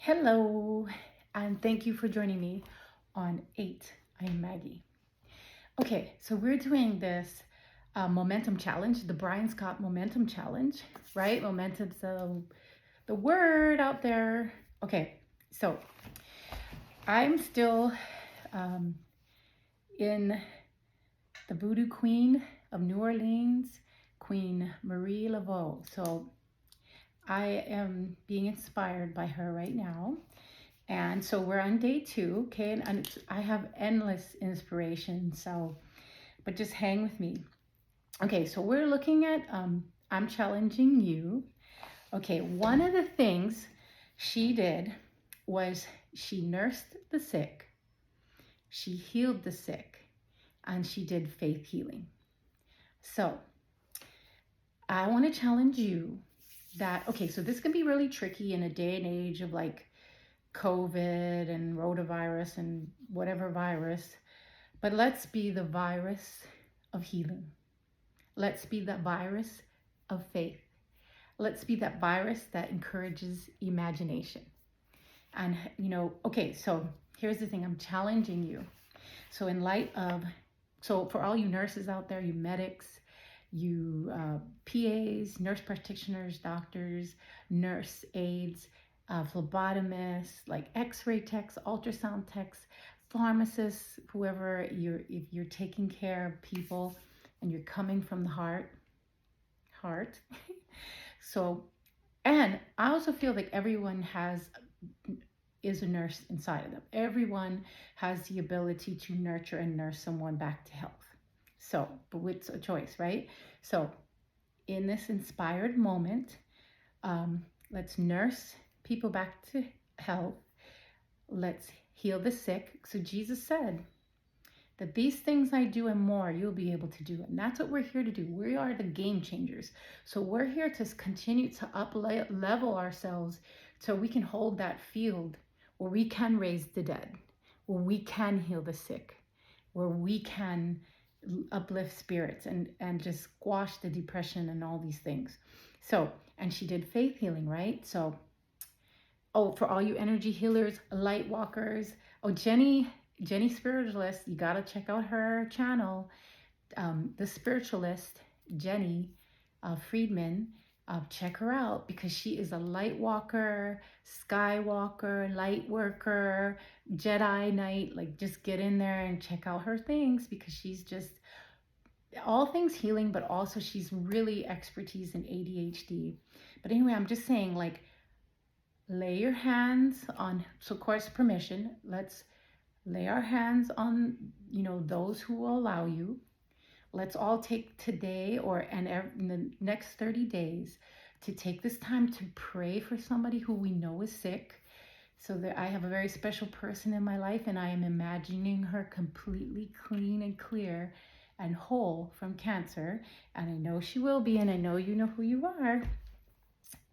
Hello, and thank you for joining me on 8. I am Maggie. Okay, so we're doing this momentum challenge, the Brian Scott momentum challenge, right? Momentum's the word out there. Okay, so I'm still um, in the Voodoo Queen of New Orleans, Queen Marie Laveau. So I am being inspired by her right now. And so we're on day 2, okay? And I have endless inspiration, so, but just hang with me. Okay, so we're looking at, I'm challenging you. Okay, one of the things she did was she nursed the sick, she healed the sick, and she did faith healing. So I want to challenge you that, okay, so this can be really tricky in a day and age of like COVID and rotavirus and whatever virus, but let's be the virus of healing. Let's be that virus of faith. Let's be that virus that encourages imagination. And, okay, so here's the thing, I'm challenging you. So, in light of, so for all you nurses out there, you medics, you PAs, nurse practitioners, doctors, nurse aides, phlebotomists, like X-ray techs, ultrasound techs, pharmacists, whoever if you're taking care of people and you're coming from the heart. So, and I also feel like everyone is a nurse inside of them. Everyone has the ability to nurture and nurse someone back to health. So, but it's a choice, right? So, in this inspired moment, let's nurse people back to health. Let's heal the sick. So, Jesus said that these things I do and more you'll be able to do. And that's what we're here to do. We are the game changers. So, we're here to continue to up level ourselves so we can hold that field where we can raise the dead, where we can heal the sick, where we can uplift spirits and just squash the depression and all these things. So, and she did faith healing, right? So, oh, for all you energy healers, light walkers, oh, Jenny Spiritualist, you got to check out her channel, the Spiritualist, Jenny Friedman. Check her out because she is a light walker, skywalker, light worker, Jedi Knight. Like, just get in there and check out her things because she's just all things healing, but also she's really expertise in ADHD. But anyway, I'm just saying, like, lay your hands on, so of course, permission. Let's lay our hands on, those who will allow you. Let's all take today in the next 30 days to take this time to pray for somebody who we know is sick. So that I have a very special person in my life and I am imagining her completely clean and clear and whole from cancer. And I know she will be, and I know you know who you are.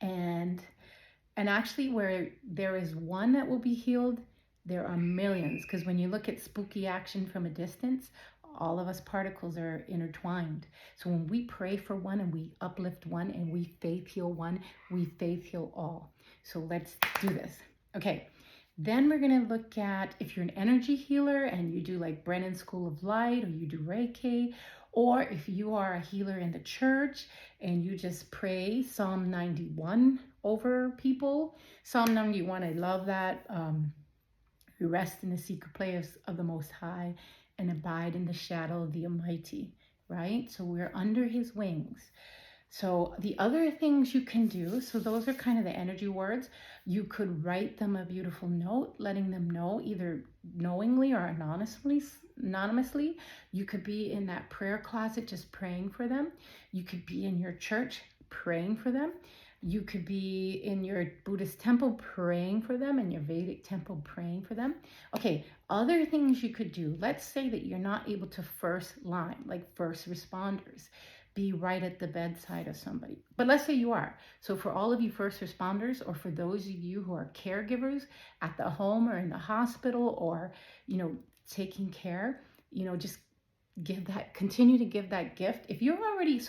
And actually, where there is one that will be healed, there are millions. Because when you look at spooky action from a distance, all of us particles are intertwined. So when we pray for one and we uplift one and we faith heal one, we faith heal all. So let's do this. Okay. Then we're going to look at if you're an energy healer and you do like Brennan School of Light or you do Reiki, or if you are a healer in the church and you just pray Psalm 91 over people. Psalm 91, I love that. We rest in the secret place of the Most High and abide in the shadow of the Almighty, right? So we're under his wings. So the other things you can do, so those are kind of the energy words. You could write them a beautiful note, letting them know either knowingly or anonymously. You could be in that prayer closet just praying for them. You could be in your church praying for them. You could be in your Buddhist temple praying for them, in your Vedic temple praying for them. Okay, other things you could do. Let's say that you're not able to first line, like first responders, be right at the bedside of somebody. But let's say you are. So for all of you first responders, or for those of you who are caregivers at the home or in the hospital, or, taking care, just continue to give that gift. If you're already,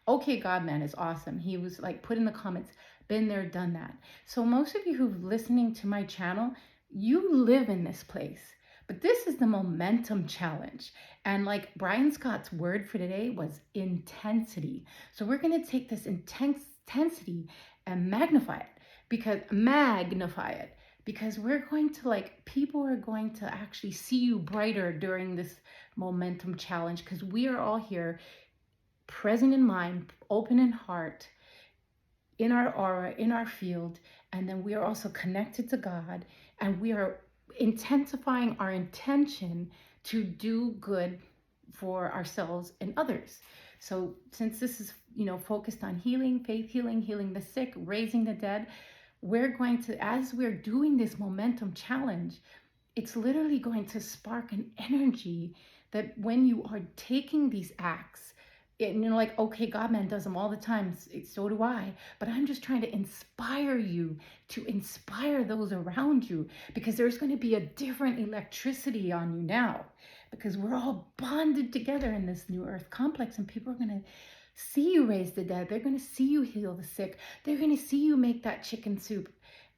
okay, God man is awesome. He was like, put in the comments, been there, done that. So most of you who've listening to my channel, you live in this place. But this is the momentum challenge. And like Brian Scott's word for today was intensity. So we're going to take this intensity and magnify it because we're going to like, people are going to actually see you brighter during this momentum challenge because we are all here present in mind, open in heart, in our aura, in our field, and then we are also connected to God, and we are intensifying our intention to do good for ourselves and others. So since this is, focused on healing, faith healing, healing the sick, raising the dead, we're going to, as we're doing this momentum challenge, it's literally going to spark an energy that when you are taking these acts, and you're like, okay, God man does them all the time. So do I. But I'm just trying to inspire you to inspire those around you because there's going to be a different electricity on you now because we're all bonded together in this new earth complex and people are going to see you raise the dead. They're going to see you heal the sick. They're going to see you make that chicken soup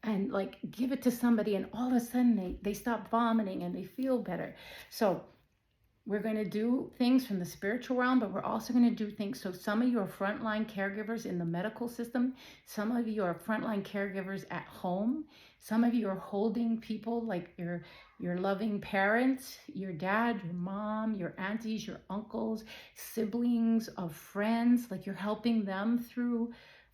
and like give it to somebody and all of a sudden they stop vomiting and they feel better. So we're going to do things from the spiritual realm, but we're also going to do things. So some of you are frontline caregivers in the medical system. Some of you are frontline caregivers at home. Some of you are holding people like your loving parents, your dad, your mom, your aunties, your uncles, siblings of friends. Like you're helping them through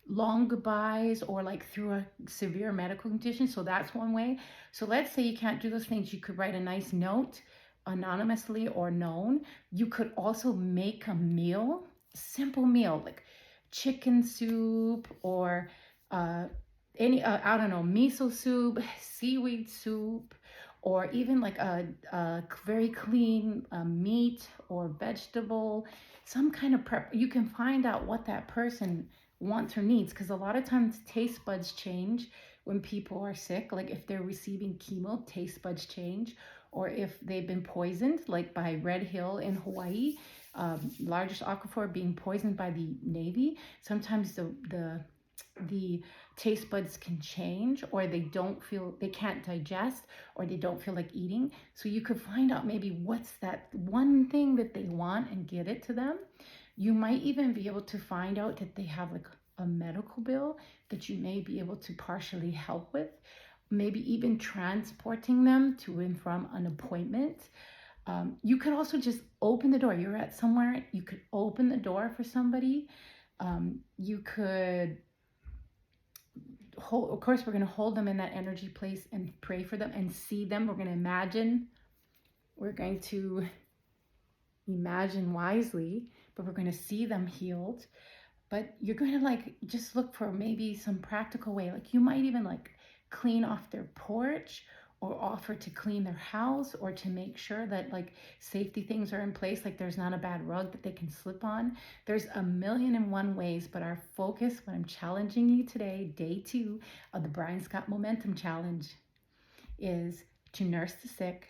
long goodbyes or like through a severe medical condition. So that's one way. So let's say you can't do those things. You could write a nice note anonymously or known. You could also make a meal, simple meal like chicken soup or I don't know, miso soup, seaweed soup, or even like a very clean meat or vegetable, some kind of prep. You can find out what that person wants or needs because a lot of times taste buds change when people are sick. Like if they're receiving chemo, taste buds change, or if they've been poisoned, like by Red Hill in Hawaii, largest aquifer being poisoned by the Navy. Sometimes the taste buds can change, or they can't digest, or they don't feel like eating. So you could find out maybe what's that one thing that they want and get it to them. You might even be able to find out that they have like a medical bill that you may be able to partially help with, maybe even transporting them to and from an appointment. You could also just open the door. You're at somewhere, you could open the door for somebody. You could hold, of course, we're going to hold them in that energy place and pray for them and see them. We're going to imagine wisely, but we're going to see them healed. But you're going to like just look for maybe some practical way. Like you might even like clean off their porch or offer to clean their house or to make sure that like safety things are in place, like there's not a bad rug that they can slip on. There's a million and one ways, but our focus, what I'm challenging you today, day 2 of the Brian Scott Momentum Challenge, is to nurse the sick,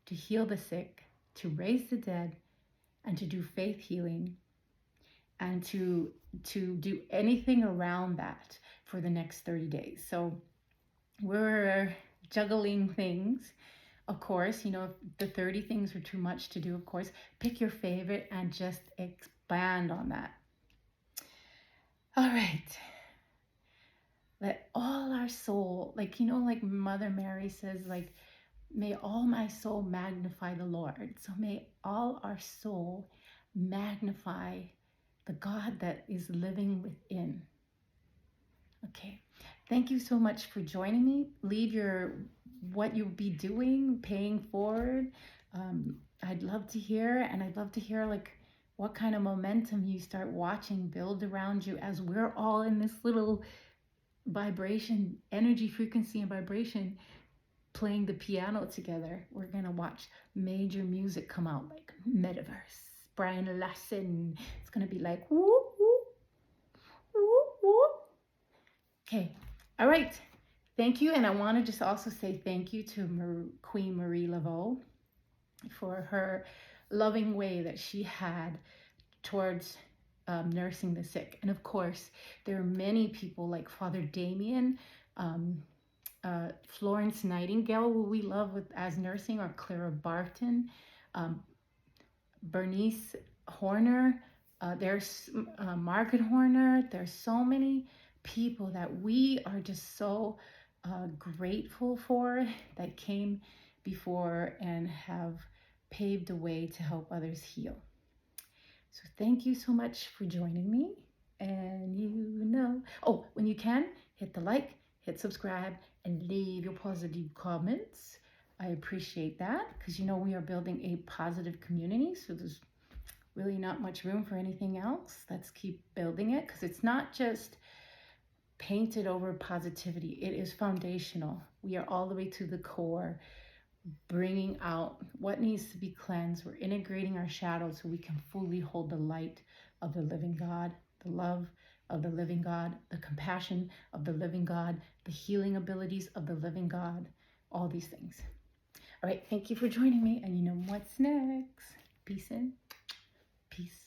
to heal the sick, to raise the dead, and to do faith healing, and to do anything around that for the next 30 days. So we're juggling things. Of course, if the 30 things are too much to do, of course, pick your favorite and just expand on that. All right. Let all our soul, like Mother Mary says, like, may all my soul magnify the Lord. So may all our soul magnify the God that is living within. Okay. Thank you so much for joining me. Leave what you'll be doing, paying forward. I'd love to hear, and I'd love to hear like what kind of momentum you start watching build around you as we're all in this little vibration, energy, frequency, and vibration, playing the piano together. We're gonna watch major music come out, like Metaverse, Brian Lasson. It's gonna be like whoop whoop whoop whoop. Okay, all right. Thank you, and I want to just also say thank you to Queen Marie Laveau for her loving way that she had towards nursing the sick. And of course, there are many people like Father Damien, um, Florence Nightingale, who we love as nursing, or Clara Barton, um, Bernice Horner, there's Margaret Horner. There's so many people that we are just so grateful for that came before and have paved the way to help others heal. So thank you so much for joining me. And oh, when you can, hit the like, hit subscribe, and leave your positive comments. I appreciate that because we are building a positive community. So there's really not much room for anything else. Let's keep building it because it's not just painted over positivity. It is foundational. We are all the way to the core, bringing out what needs to be cleansed. We're integrating our shadows so we can fully hold the light of the living God, the love of the living God, the compassion of the living God, the healing abilities of the living God, all these things. All right, thank you for joining me. And you know what's next. Peace in, peace